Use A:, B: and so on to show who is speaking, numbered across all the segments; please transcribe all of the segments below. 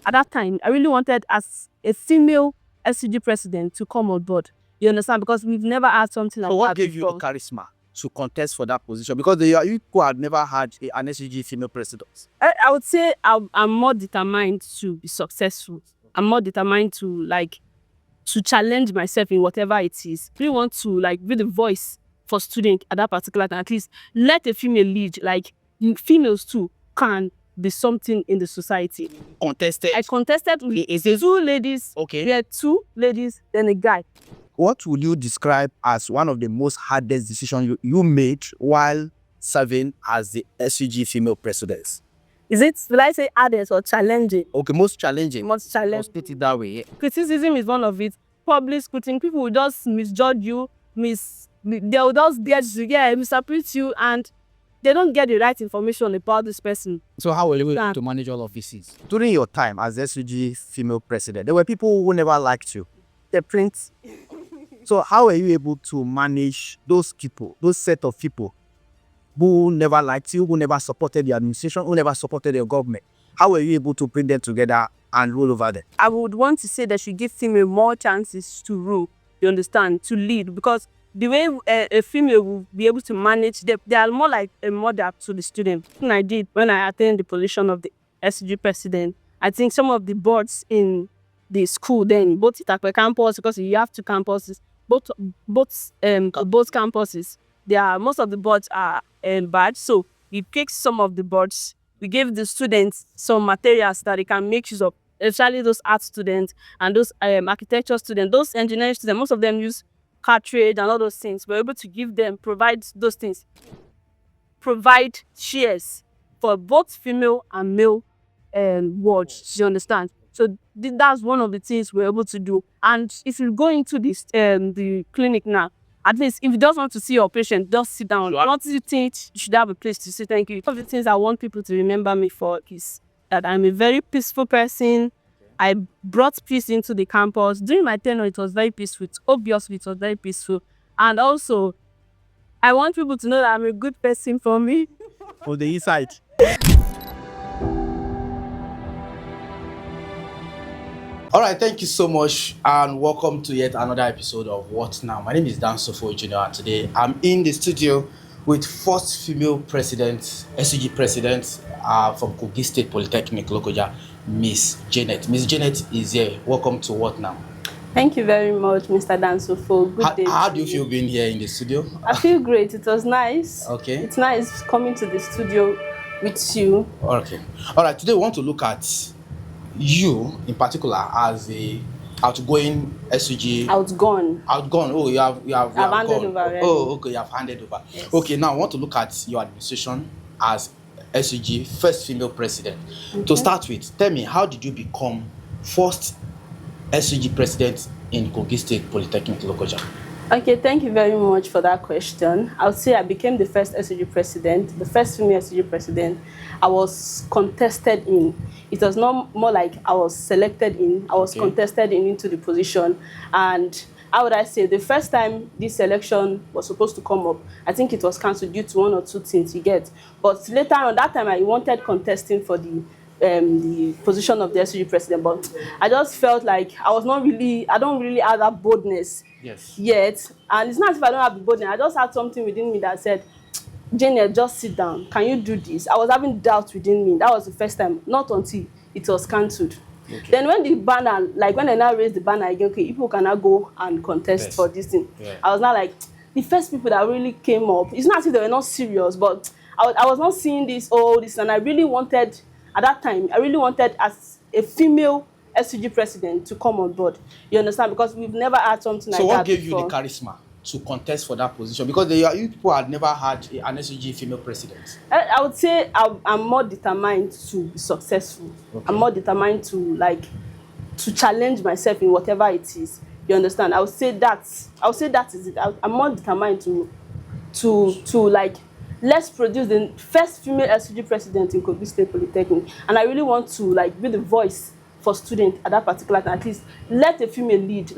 A: at that time, I really wanted as a female SUG president to come on board. You understand? Because we've never had something like that.
B: So what gave
A: before.
B: you the charisma to contest for that position? Because you people had never had an SUG female president.
A: I would say I'm more determined to be successful. I'm more determined to challenge myself in whatever it is. I really want to be the voice for students at that particular time. At least let a female lead. Like females too can be something in the society.
B: Contested.
A: I contested with two ladies.
B: Okay.
A: We had 2 ladies, then a guy.
B: What would you describe as one of the most hardest decisions you made while serving as the SUG female president?
A: Will I say hardest or challenging?
B: Okay, most challenging.
A: Most challenging.
B: Let's state it that way.
A: Criticism is one of it. Public scrutiny, people will just misjudge you, they will just misinterpret you, and they don't get the right information about this person.
C: So how were you able to manage all of this?
B: During your time as SUG female president, there were people who never liked you.
A: The print.
B: So how were you able to manage those people, those set of people who never liked you, who never supported the administration, who never supported your government? How were you able to bring them together and rule over them?
A: I would want to say that should give female more chances to rule, you understand, to lead, because the way a female will be able to manage, they are more like a mother to the student. When I did, when I attained the position of the SUG president, I think some of the boards in the school then, both Itakwe campus, because you have 2 campuses, both campuses, most of the boards are bad. So we picked some of the boards. We gave the students some materials that they can make use of, especially those art students and those architecture students, those engineering students. Most of them use cartridge and all those things. We're able to give them, provide those things, provide chairs for both female and male wards. You understand? So that's one of the things we're able to do. And if you go into this the clinic now, at least if you don't want to see your patient, just sit down. What do you think you should have a place to say thank you? One of the things I want people to remember me for is that I'm a very peaceful person. I brought peace into the campus. During my tenure, it was very peaceful. Obviously, it was very peaceful. And also, I want people to know that I'm a good person for me.
B: On the inside. All right, thank you so much, and welcome to yet another episode of What Now. My name is Dan Sofo Jr., and today I'm in the studio with first female president, SUG president from Kogi State Polytechnic, Lokoja, Miss Janet. Miss Janet is here. Welcome to What Now.
A: Thank you very much, Mr. Dan Sofo. Good day.
B: How do you feel being here in the studio?
A: I feel great. It was nice.
B: Okay.
A: It's nice coming to the studio with you.
B: Okay. All right. Today we want to look at you in particular as a outgoing SUG.
A: Outgone.
B: Oh, you have
A: I've handed
B: gone.
A: over already.
B: Oh, okay, you have handed over.
A: Yes.
B: Okay, now I want to look at your administration as SUG first female president.
A: Okay.
B: To start with, tell me, how did you become first SUG president in Kogi State Polytechnic, Lokoja?
A: Okay, thank you very much for that question. I would say I became the first SUG president, the first female SUG president. I was contested in. It was not more like I was selected in. I was contested into the position. And how would I say, the first time this election was supposed to come up, I think it was cancelled due to 1 or 2 things you get. But later on, that time I wanted contesting for the position of the SUG president, but I just felt like I don't really have that boldness yet. And it's not as if I don't have the boldness, I just had something within me that said, Janet, just sit down. Can you do this? I was having doubts within me. That was the first time, not until it was cancelled. Okay. Then when the banner, when I now raised the banner again, okay, people can now go and contest for this thing. Yeah. I was now like, the first people that really came up, it's not as if they were not serious, but I was not seeing this, and I really wanted, at that time, as a female SUG president to come on board. You understand? Because we've never had something like that.
B: So what gave
A: before.
B: You the charisma to contest for that position? Because you people had never had an SUG female president.
A: I would say I'm more determined to be successful. Okay. I'm more determined to challenge myself in whatever it is. You understand? I would say that is it. I'm more determined to let's produce the first female SUG president in Kogi State Polytechnic. And I really want to be the voice for students at that particular time. At least let a female lead,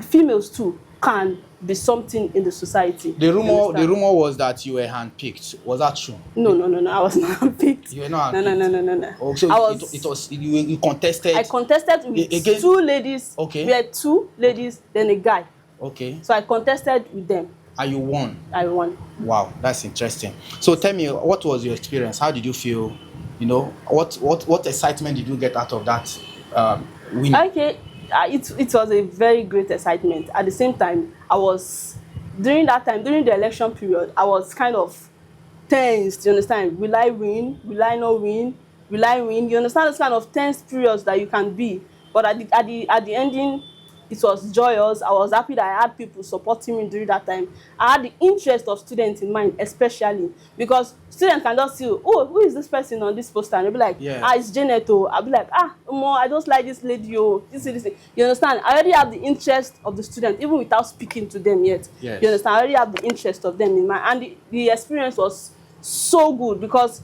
A: females too can be something in the society.
B: The rumor was that you were handpicked. Was that true?
A: No. I was not picked.
B: You were not handpicked.
A: No.
B: Oh, so it was you contested.
A: I contested with
B: against
A: 2 ladies.
B: Okay.
A: We had 2 ladies, then a guy.
B: Okay.
A: So I contested with them.
B: And you won.
A: I won.
B: Wow, that's interesting. So tell me, what was your experience? How did you feel? You know, what excitement did you get out of that win?
A: Okay, it was a very great excitement. At the same time, during the election period, I was kind of tense. You understand? Will I win? Will I not win? Will I win? You understand this kind of tense periods that you can be. But at the ending, it was joyous. I was happy that I had people supporting me during that time. I had the interest of students in mind, especially because students can just see, oh, who is this person on this poster? And they'll be like, it's Janet. Oh, I'll be like, I just like this lady. Oh, this. You understand? I already have the interest of the student, even without speaking to them yet.
B: Yes.
A: You understand? I already have the interest of them in mind, and the experience was so good because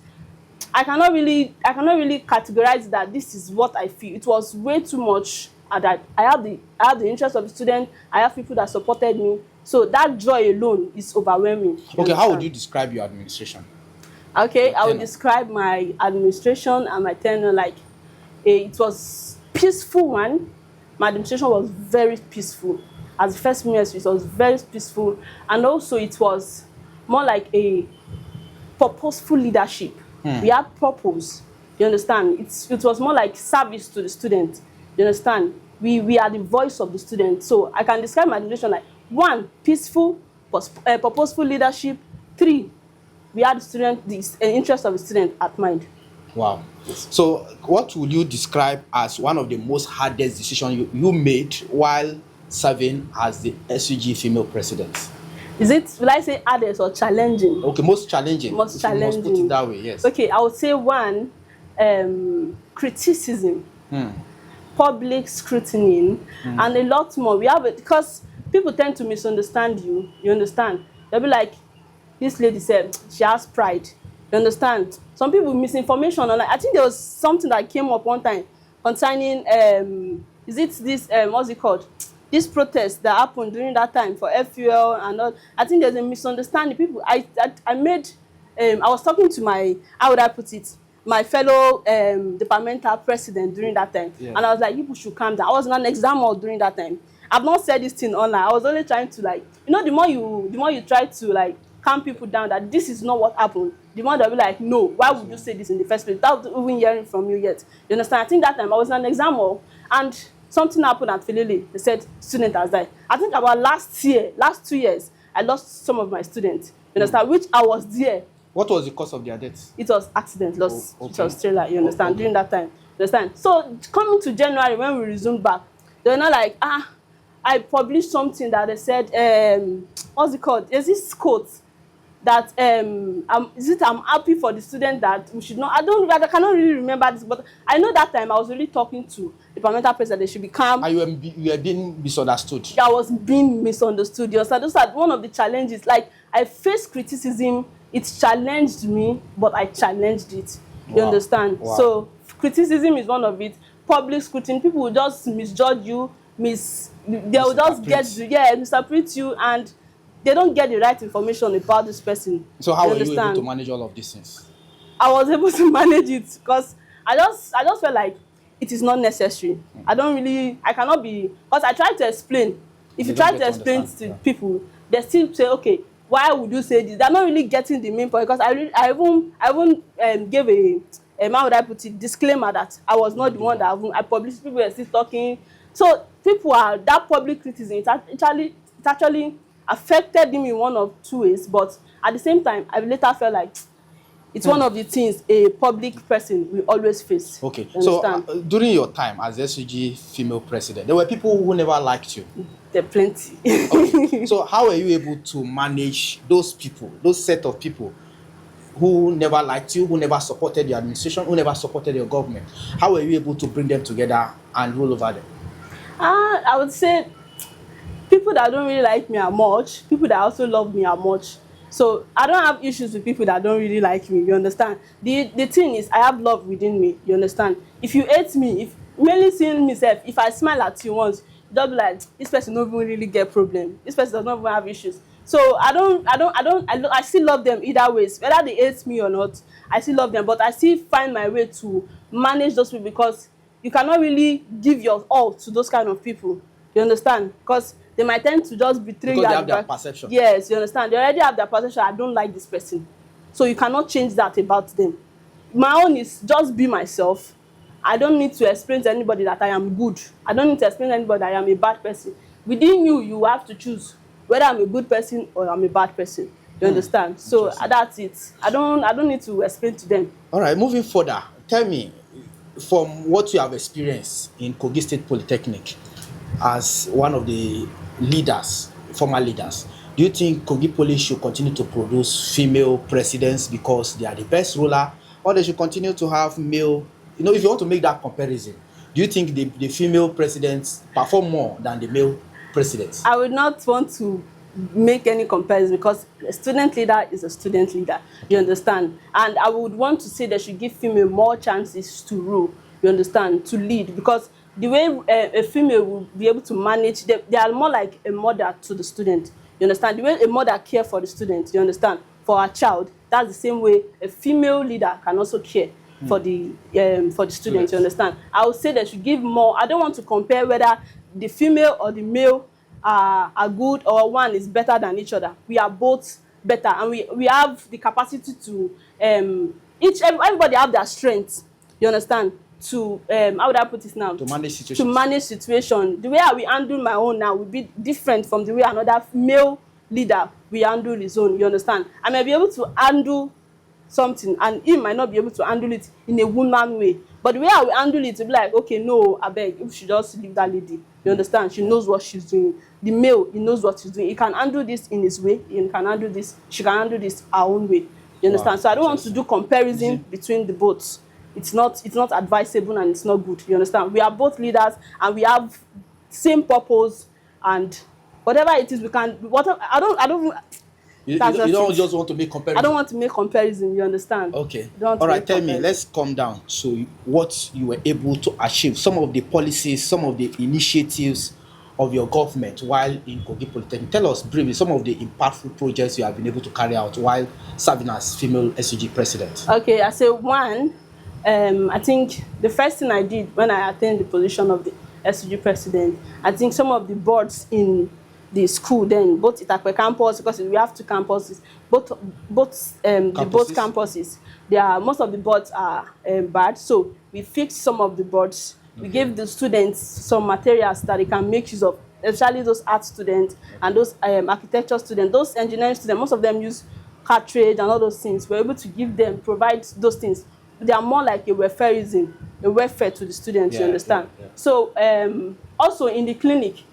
A: I cannot really categorize that this is what I feel. It was way too much. That I have the interest of the student. I have people that supported me. So that joy alone is overwhelming.
B: Okay, how would you describe your administration?
A: Okay, I would describe my administration and my tenure like it was peaceful one. My administration was very peaceful. As the first minister, it was very peaceful, and also it was more like a purposeful leadership. We had purpose. You understand? It was more like service to the student. You understand? We are the voice of the student. So I can describe my administration like 1, peaceful, purposeful leadership. 3, we had the interest of the student at mind.
B: Wow. So what would you describe as one of the most hardest decisions you made while serving as the SUG female president?
A: Will I say hardest or challenging?
B: Okay, most challenging.
A: Most challenging.
B: Must put it that way, yes.
A: Okay, I would say 1, criticism. Public scrutiny, and a lot more. We have it because people tend to misunderstand you. You understand? They'll be like, this lady said she has pride. You understand? Some people misinformation online. I think there was something that came up one time concerning is it this what's it called? This protest that happened during that time for fuel and all. I think there's a misunderstanding. People I was talking to how would I put it? My fellow departmental president during that time, and I was like, people should calm down. I was in an exam hall during that time. I've not said this thing online. I was only trying to the more you try to calm people down that this is not what happened, the more they'll be like, no, why would you say this in the first place without even hearing from you yet? You understand? I think that time I was in an exam hall and something happened at Filili. They said student has died. I think about last 2 years, I lost some of my students. You understand? Which I was there.
B: What was the cause of their death?
A: It was accident, loss.
B: Okay.
A: It was trailer, you understand, during that time. You understand? So coming to January when we resumed back, they were not like, I published something that they said, what's it called? There's this quote that I'm happy for the student that we should not, I cannot really remember this, but I know that time I was really talking to the departmental president, they should be calm.
B: And you were being misunderstood.
A: I was being misunderstood. You understand? Those are one of the challenges. Like I faced criticism. It challenged me, but I challenged it. You understand?
B: Wow.
A: So criticism is one of it. Public scrutiny, people will just misjudge you, they will just misinterpret you, and they don't get the right information about this person.
B: So how were you able to manage all of these things?
A: I was able to manage it because I just felt like it is not necessary. I cannot be, because I try to explain. If you try to explain to people, they still say, okay, why would you say this? They're not really getting the main point, because I even gave how would I put it, disclaimer that I was not the one that I published. People were still talking. So that public criticism, it actually affected him in one of 2 ways. But at the same time, I later felt like it's one of the things a public person will always face.
B: Okay, so during your time as SUG female president, there were people who never liked you.
A: There are plenty.
B: Okay. So how were you able to manage those people, those set of people who never liked you, who never supported your administration, who never supported your government? How were you able to bring them together and rule over them?
A: I would say people that don't really like me are much, people that also love me are much. So I don't have issues with people that don't really like me, you understand? The thing is, I have love within me, you understand? If you hate me, if mainly seeing myself, if I smile at you once, just be like, this person don't even really get problem. This person does not even have issues. So I still love them either ways. Whether they hate me or not, I still love them. But I still find my way to manage those people, because you cannot really give your all to those kind of people. You understand? Because they might tend to just betray you.
B: Because they have their perception.
A: Yes, you understand. They already have their perception. I don't like this person. So you cannot change that about them. My own is just be myself. I don't need to explain to anybody that I am good. I don't need to explain to anybody that I am a bad person. Within you, you have to choose whether I'm a good person or I'm a bad person. You understand? So that's it. I don't need to explain to them.
B: All right, moving further, tell me, from what you have experienced in Kogi State Polytechnic as one of the leaders, former leaders, do you think Kogi Poly should continue to produce female presidents because they are the best ruler, or they should continue to have male? You know, if you want to make that comparison, do you think the female presidents perform more than the male presidents?
A: I would not want to make any comparison, because a student leader is a student leader. You understand? And I would want to say they should give female more chances to rule. You understand? To lead, because the way a female will be able to manage, they are more like a mother to the student. You understand? The way a mother cares for the student, you understand, for her child, that's the same way a female leader can also care for the student. You understand? I would say they should give more. I don't want to compare whether the female or the male are good, or one is better than each other. We are both better, and we have the capacity to everybody have their strengths. You understand? To how would I put it now?
B: To manage situations.
A: To manage situation. The way I will handle my own now will be different from the way another male leader will handle his own. You understand? I may be able to handle something, and he might not be able to handle it in a woman way. But the way I will handle it will be like, okay, no, I beg, if she just leave that lady. You understand? She knows what she's doing. The male, he knows what he's doing. He can handle this in his way. He can handle this. She can handle this her own way. You understand? Wow. So I don't want to do comparison between the both. It's not advisable, and it's not good. You understand? We are both leaders, and we have same purpose, and whatever it is, we can. Whatever
B: You don't just want to make comparison.
A: I don't want to make comparison. You understand?
B: Okay. All right. Tell me. Let's come down to what you were able to achieve. Some of the policies, some of the initiatives of your government while in Kogi Polytechnic. Tell us briefly some of the impactful projects you have been able to carry out while serving as female SUG president.
A: Okay. I say one. I think the first thing I did when I attained the position of the SUG president, I think some of the boards in the school then, both Itakwe campus, because we have two campuses, both campuses, most of the boards are bad. So we fixed some of the boards. We gave the students some materials that they can make use of, especially those art students and those architecture students, those engineering students. Most of them use cartridge and all those things. We're able to give them, provide those things. They are more like a welfare to the students. You understand? Yeah. So also in the clinic,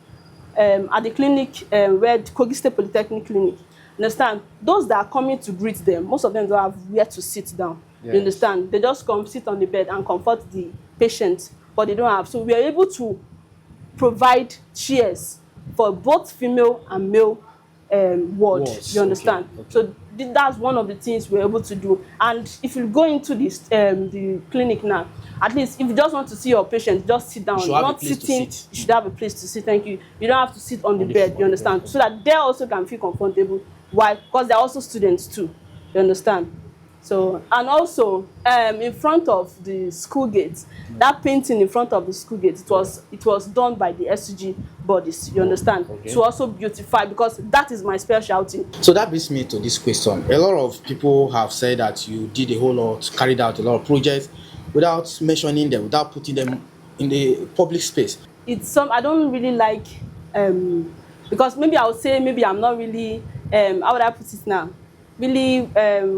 A: at the clinic where the Kogi State Polytechnic clinic, understand, those that are coming to greet them, most of them don't have where to sit down. Yes. You understand? They just come sit on the bed and comfort the patient, but they don't have. So we are able to provide chairs for both female and male wards. You understand? Okay. So that's one of the things we're able to do. And if you go into this the clinic now, at least if you just want to see your patient, just sit down. Not sitting. You should have a place to sit. Thank you. You don't have to sit on the bed. You understand? So that they also can feel comfortable. Why? Because they're also students too. You understand? So, and also in front of the school gates, that painting in front of the school gates, it was done by the SUG bodies. You understand? Okay. To also beautify, because that is my specialty.
B: So that brings me to this question. A lot of people have said that you did a whole lot, carried out a lot of projects without mentioning them, without putting them in the public space.
A: It's I don't really like because maybe I would say maybe I'm not really how would I put it now? Really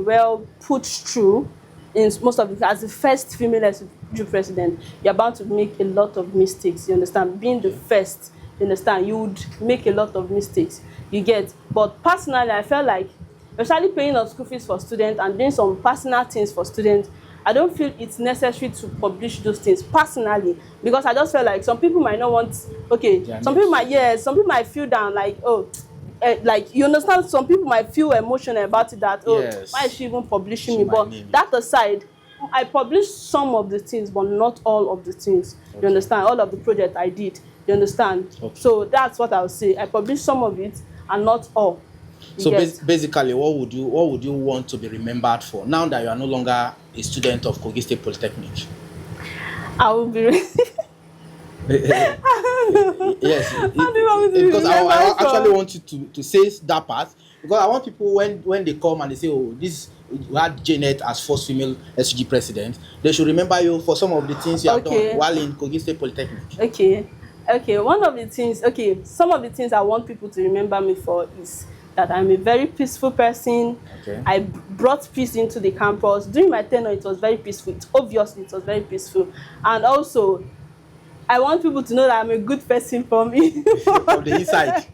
A: well put through in most of the, as the first female SUG president, you're bound to make a lot of mistakes. You understand? Being the first, you understand, you would make a lot of mistakes. You get. But personally, I felt like, especially paying of school fees for students and doing some personal things for students, I don't feel it's necessary to publish those things personally, because I just felt like some people might not want. Okay, some people might feel down like, oh. Like, you understand, some people might feel emotional about it, that why is she even publishing me? But that aside, I published some of the things, but not all of the things. Okay. You understand? All of the projects I did. You understand?
B: Okay.
A: So that's what I would say. I published some of it and not all. You
B: So
A: get?
B: basically, what would you want to be remembered for now that you are no longer a student of Kogi State Polytechnic?
A: I will be.
B: Yes,
A: How do you want me to
B: because I
A: remember
B: actually
A: from?
B: want you to say that part, because I want people when they come and they say, oh, this we had Janet as first female SUG president, they should remember you for some of the things you have
A: Okay.
B: done while in Kogi State Polytechnic.
A: Okay, one of the things, some of the things I want people to remember me for is that I'm a very peaceful person.
B: Okay.
A: I brought peace into the campus. During my tenure, it was very peaceful. Obviously, it was very peaceful. And also, I want people to know that I'm a good person for me.
B: From the inside.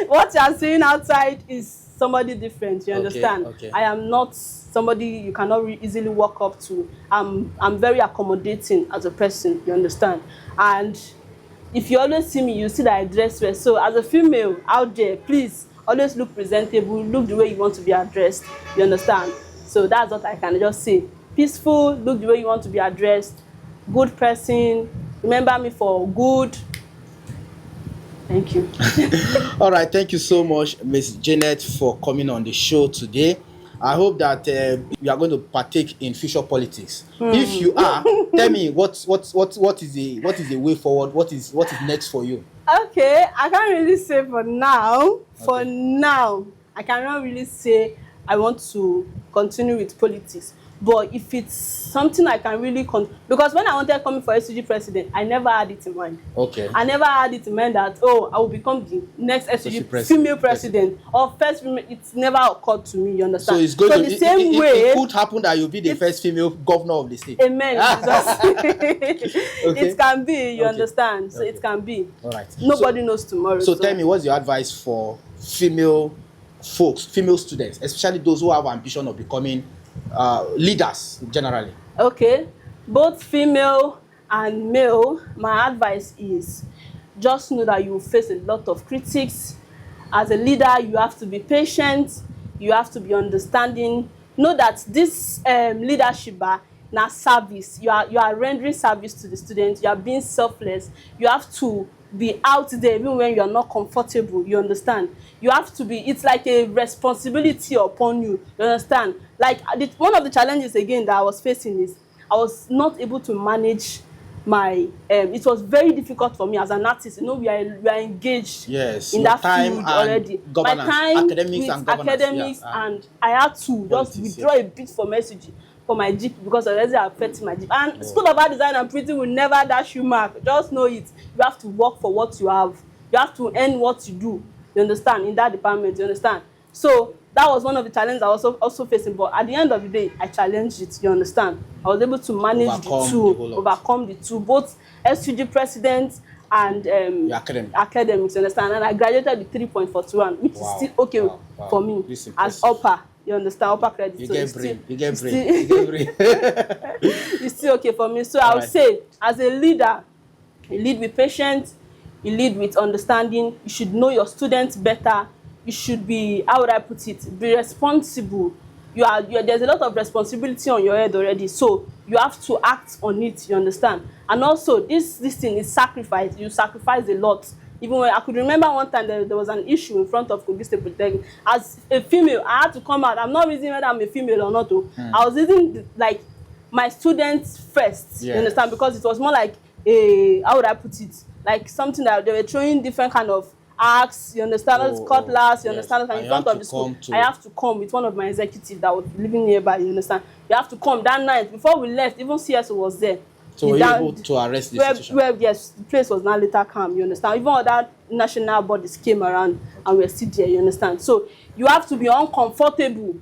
A: What you are seeing outside is somebody different, you understand?
B: Okay.
A: I am not somebody you cannot easily walk up to. I'm very accommodating as a person, you understand? And if you always see me, you see that I dress well. So as a female out there, please always look presentable, look the way you want to be addressed, you understand? So that's what I can just say. Peaceful, look the way you want to be addressed, good person, remember me for good. Thank you.
B: All right, thank you so much, Miss Janet, for coming on the show today. I hope that you are going to partake in future politics. If you are, tell me what is the way forward? What is next for you?
A: Okay, I can't really say for now. For now, I cannot really say I want to continue with politics. But if it's something I can really because when I wanted coming for SUG president, I never had it in mind.
B: Okay.
A: I never had it in mind that I will become the next SUG female president or first female. It's never occurred to me. You understand?
B: So it's going
A: so the same way
B: it could happen that you'll be the first female governor of the state.
A: Amen. It can be. You understand? So it can be.
B: All right.
A: Nobody knows tomorrow.
B: So tell me, what's your advice for female folks, female students, especially those who have ambition of becoming leaders generally?
A: Okay, both female and male, my advice is just know that you will face a lot of critics. As a leader, you have to be patient, you have to be understanding. Know that this leadership na service. You are rendering service to the students. You are being selfless. You have to be out there even when you are not comfortable. You understand? You have to be. It's like a responsibility upon you. You understand? Like one of the challenges again that I was facing is I was not able to manage my. It was very difficult for me as an artist. You know, we are engaged in that field already. My time academics and I had to just withdraw a bit from SUG for my GP because already affecting my GP. And School of Art Design and Printing will never dash you mark. Just know it. You have to work for what you have. You have to earn what you do. You understand? In that department, you understand? So that was one of the challenges I was also facing. But at the end of the day, I challenged it. You understand? I was able to manage overcome the two, both SUG President and academics. You understand? And I graduated with 3.41, which is still okay for me as upper. You understand? Upper credit.
B: You
A: so
B: get brain.
A: It's still okay for me. So I would say, as a leader, you lead with patience, you lead with understanding. You should know your students better. You should be, how would I put it, be responsible. There's a lot of responsibility on your head already, so you have to act on it. You understand? And also, this thing is sacrifice. You sacrifice a lot. Even when I could remember one time there was an issue in front of Kogi State Polytechnic. As a female, I had to come out. I'm not reasoning whether I'm a female or not. I was using like my students first. You understand? Because it was more like how would I put it? Like something that they were throwing different kind of axe. You understand? Cutlass. You understand? In front of the school, I have to come with one of my executives that was living nearby. You understand? You have to come that night before we left. Even CSO was there.
B: So were you able to arrest the situation?
A: Yes, the place was now later calm, you understand? Even other national bodies came around and were still there, you understand? So you have to be uncomfortable.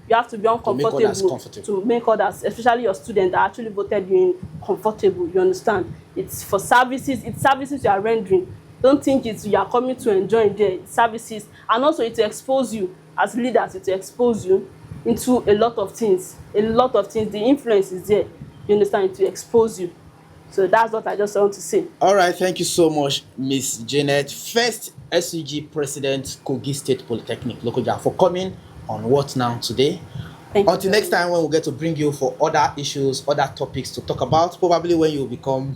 A: You have to be uncomfortable to make others, especially your students that actually voted you in, comfortable, you understand? It's for services, it's services you are rendering. Don't think you are coming to enjoy there. It's services, and also it will expose you as leaders, it will expose you into a lot of things. The influence is there. You understand? It will expose you. So that's what I just want to say.
B: All right, thank you so much, Miss Janet, first SUG President, Kogi State Polytechnic, Lokoja, for coming on What Now today. Until next time, when we'll get to bring you for other issues, other topics to talk about, probably when you become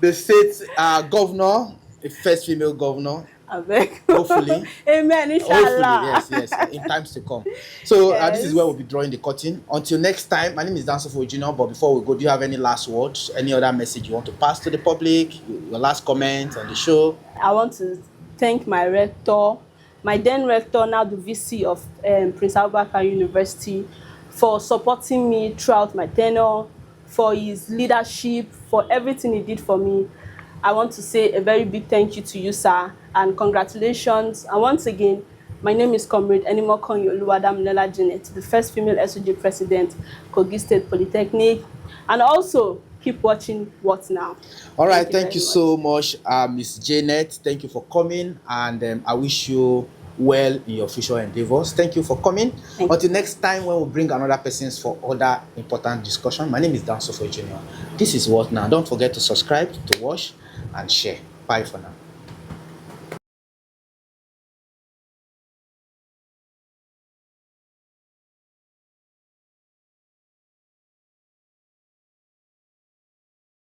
B: the the state governor, the first female governor.
A: Avec.
B: Hopefully.
A: Amen,
B: Hopefully,
A: inshallah.
B: yes, in times to come. So this is
A: Yes.
B: where we'll be drawing the curtain. Until next time, my name is Dansofo Junior. But before we go, do you have any last words? Any other message you want to pass to the public? Your last comment on the show?
A: I want to thank my rector, my then rector, now the VC of Prince Abubakar University, for supporting me throughout my tenure, for his leadership, for everything he did for me. I want to say a very big thank you to you, sir, and congratulations. And once again, my name is Comrade Enimokon Oluwadamilola Janet, the first female SUG President, Kogi State Polytechnic, and also keep watching What Now.
B: All right, thank
A: very
B: you so much, Miss Janet. Thank you for coming, and I wish you well in your future endeavors. Thank you for coming. Until next time, when we bring another persons for other important discussion. My name is Dansofo Junior. This is What Now. Don't forget to subscribe, to watch, and share. Bye for now.